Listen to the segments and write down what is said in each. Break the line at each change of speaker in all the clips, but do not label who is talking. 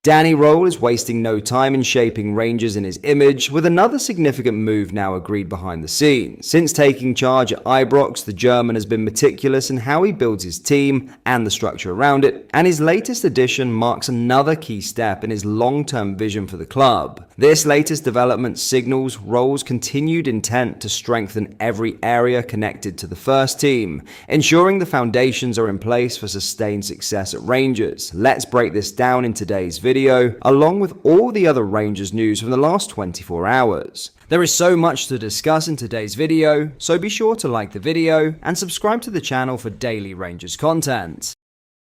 Danny Rohl is wasting no time in shaping Rangers in his image, with another significant move now agreed behind the scenes. Since taking charge at Ibrox, the German has been meticulous in how he builds his team and the structure around it, and his latest addition marks another key step in his long-term vision for the club. This latest development signals Rohl's continued intent to strengthen every area connected to the first team, ensuring the foundations are in place for sustained success at Rangers. Let's break this down in today's video, along with all the other Rangers news from the last 24 hours. There is so much to discuss in today's video, so be sure to like the video and subscribe to the channel for daily Rangers content.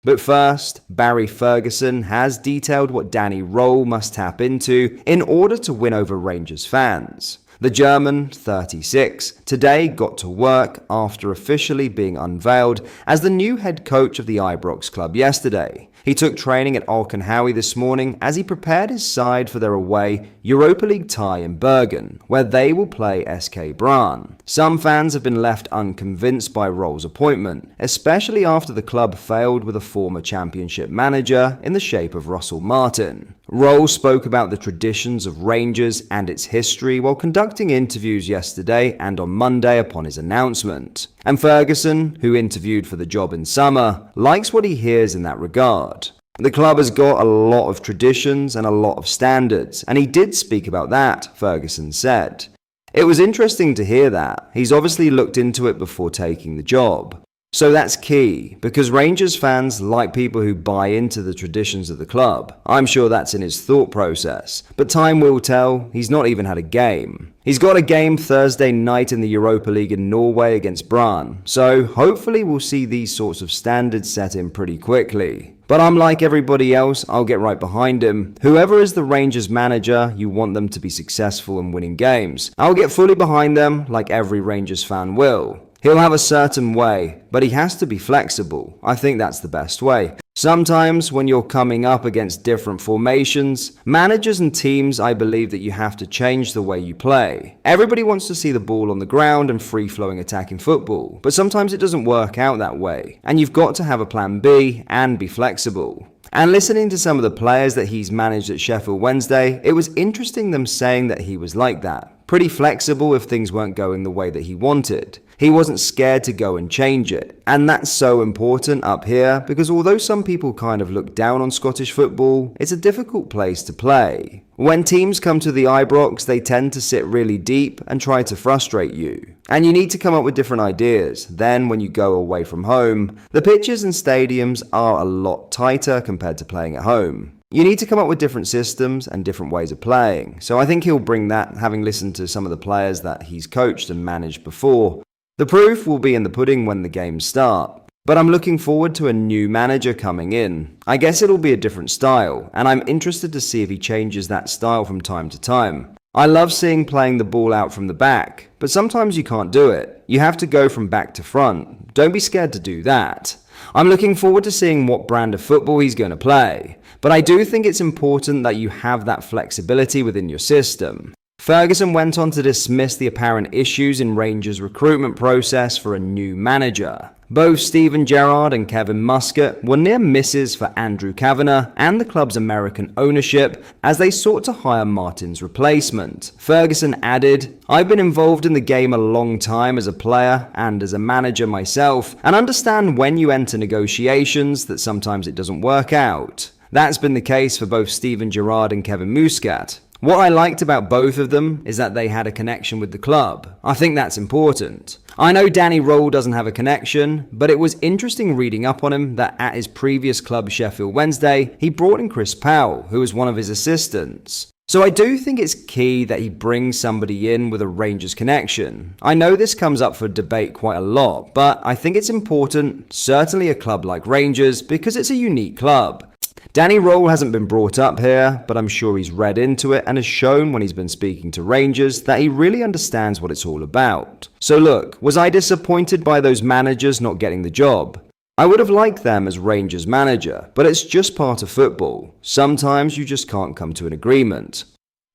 But first, Barry Ferguson has detailed what Danny Rohl must tap into in order to win over Rangers fans. The German, 36, today got to work after officially being unveiled as the new head coach of the Ibrox club yesterday. He took training at Alkenhowie this morning as he prepared his side for their away Europa League tie in Bergen, where they will play SK Brann. Some fans have been left unconvinced by Rohl's appointment, especially after the club failed with a former championship manager in the shape of Russell Martin. Rohl spoke about the traditions of Rangers and its history while conducting interviews yesterday and on Monday upon his announcement. And Ferguson, who interviewed for the job in summer, likes what he hears in that regard. The club has got a lot of traditions and a lot of standards, and he did speak about that, Ferguson said. It was interesting to hear that. He's obviously looked into it before taking the job. So that's key, because Rangers fans like people who buy into the traditions of the club. I'm sure that's in his thought process, but time will tell. He's not even had a game. He's got a game Thursday night in the Europa League in Norway against Brann, so hopefully we'll see these sorts of standards set in pretty quickly. But unlike everybody else, I'll get right behind him. Whoever is the Rangers manager, you want them to be successful in winning games. I'll get fully behind them like every Rangers fan will. He'll have a certain way, but he has to be flexible. I think that's the best way. Sometimes when you're coming up against different formations, managers and teams, I believe that you have to change the way you play. Everybody wants to see the ball on the ground and free-flowing attacking football, but sometimes it doesn't work out that way, and you've got to have a plan B and be flexible. And listening to some of the players that he's managed at Sheffield Wednesday, it was interesting them saying that he was like that. Pretty flexible if things weren't going the way that he wanted. He wasn't scared to go and change it. And that's so important up here because although some people kind of look down on Scottish football, it's a difficult place to play. When teams come to the Ibrox, they tend to sit really deep and try to frustrate you. And you need to come up with different ideas. Then when you go away from home, the pitches and stadiums are a lot tighter compared to playing at home. You need to come up with different systems and different ways of playing. So I think he'll bring that, having listened to some of the players that he's coached and managed before. The proof will be in the pudding when the games start. But I'm looking forward to a new manager coming in. I guess it'll be a different style, and I'm interested to see if he changes that style from time to time. I love seeing playing the ball out from the back, but sometimes you can't do it. You have to go from back to front. Don't be scared to do that. I'm looking forward to seeing what brand of football he's going to play, but I do think it's important that you have that flexibility within your system. Ferguson went on to dismiss the apparent issues in Rangers' recruitment process for a new manager. Both Steven Gerrard and Kevin Muscat were near misses for Andrew Kavanagh and the club's American ownership as they sought to hire Martin's replacement. Ferguson added, "I've been involved in the game a long time as a player and as a manager myself, and understand when you enter negotiations that sometimes it doesn't work out." That's been the case for both Steven Gerrard and Kevin Muscat. What I liked about both of them is that they had a connection with the club. I think that's important. I know Danny Rohl doesn't have a connection, but it was interesting reading up on him that at his previous club Sheffield Wednesday, he brought in Chris Powell, who was one of his assistants. So I do think it's key that he brings somebody in with a Rangers connection. I know this comes up for debate quite a lot, but I think it's important, certainly a club like Rangers, because it's a unique club. Danny Rohl hasn't been brought up here, but I'm sure he's read into it and has shown when he's been speaking to Rangers that he really understands what it's all about. So look, was I disappointed by those managers not getting the job? I would have liked them as Rangers manager, but it's just part of football. Sometimes you just can't come to an agreement.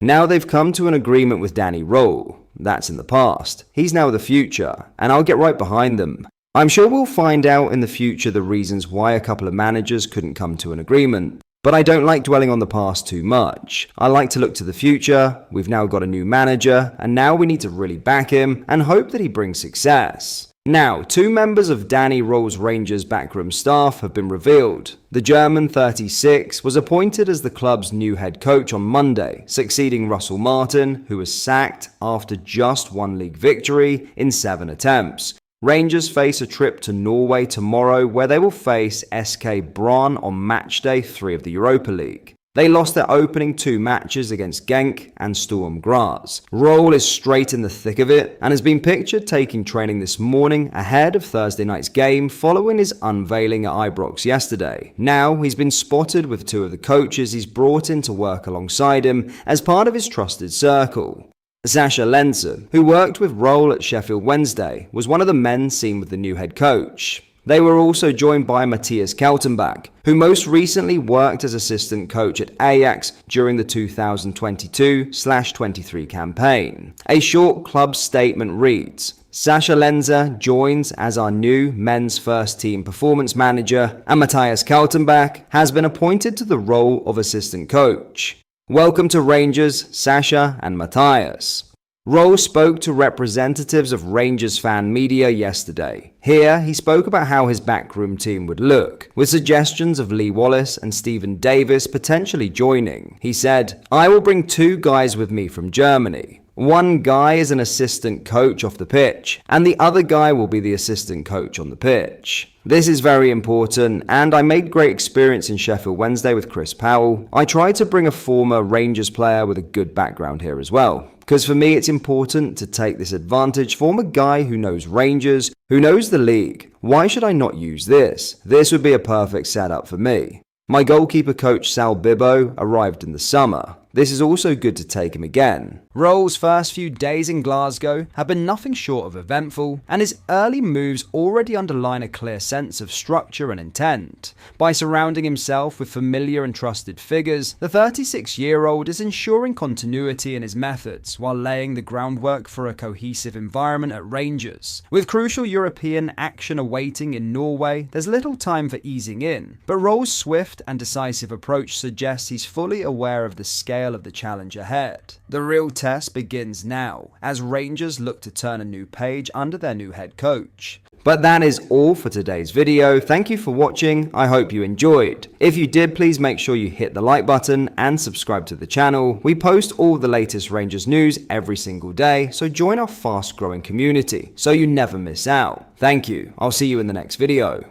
Now they've come to an agreement with Danny Rohl. That's in the past. He's now the future, and I'll get right behind them. I'm sure we'll find out in the future the reasons why a couple of managers couldn't come to an agreement. But I don't like dwelling on the past too much. I like to look to the future. We've now got a new manager, and now we need to really back him and hope that he brings success. Now, 2 members of Danny Rohl's Rangers backroom staff have been revealed. The German 36 was appointed as the club's new head coach on Monday, succeeding Russell Martin, who was sacked after just 1 league victory in 7 attempts. Rangers face a trip to Norway tomorrow where they will face SK Brann on match day 3 of the Europa League. They lost their opening 2 matches against Genk and Sturm Graz. Rohl is straight in the thick of it and has been pictured taking training this morning ahead of Thursday night's game following his unveiling at Ibrox yesterday. Now he's been spotted with 2 of the coaches he's brought in to work alongside him as part of his trusted circle. Sascha Lenze, who worked with Rohl at Sheffield Wednesday, was one of the men seen with the new head coach. They were also joined by Matthias Kaltenbach, who most recently worked as assistant coach at Ajax during the 2022/23 campaign. A short club statement reads, Sascha Lenze joins as our new men's first team performance manager, and Matthias Kaltenbach has been appointed to the role of assistant coach. Welcome to Rangers, Sascha and Matthias. Rohl spoke to representatives of Rangers fan media yesterday. Here, he spoke about how his backroom team would look, with suggestions of Lee Wallace and Stephen Davis potentially joining. He said, I will bring 2 guys with me from Germany. One guy is an assistant coach off the pitch, and the other guy will be the assistant coach on the pitch. This is very important, and I made great experience in Sheffield Wednesday with Chris Powell. I tried to bring a former Rangers player with a good background here as well, because for me it's important to take this advantage from a guy who knows Rangers, who knows the league. Why should I not use this? This would be a perfect setup for me. My goalkeeper coach Sal Bibbo arrived in the summer. This is also good to take him again. Rohl's first few days in Glasgow have been nothing short of eventful, and his early moves already underline a clear sense of structure and intent. By surrounding himself with familiar and trusted figures, the 36-year-old is ensuring continuity in his methods while laying the groundwork for a cohesive environment at Rangers. With crucial European action awaiting in Norway, there's little time for easing in, but Rohl's swift and decisive approach suggests he's fully aware of the scale of the challenge ahead. The real test begins now, as Rangers look to turn a new page under their new head coach. But that is all for today's video. Thank you for watching. I hope you enjoyed. If you did, please make sure you hit the like button and subscribe to the channel. We post all the latest Rangers news every single day, so join our fast growing community so you never miss out. Thank you. I'll see you in the next video.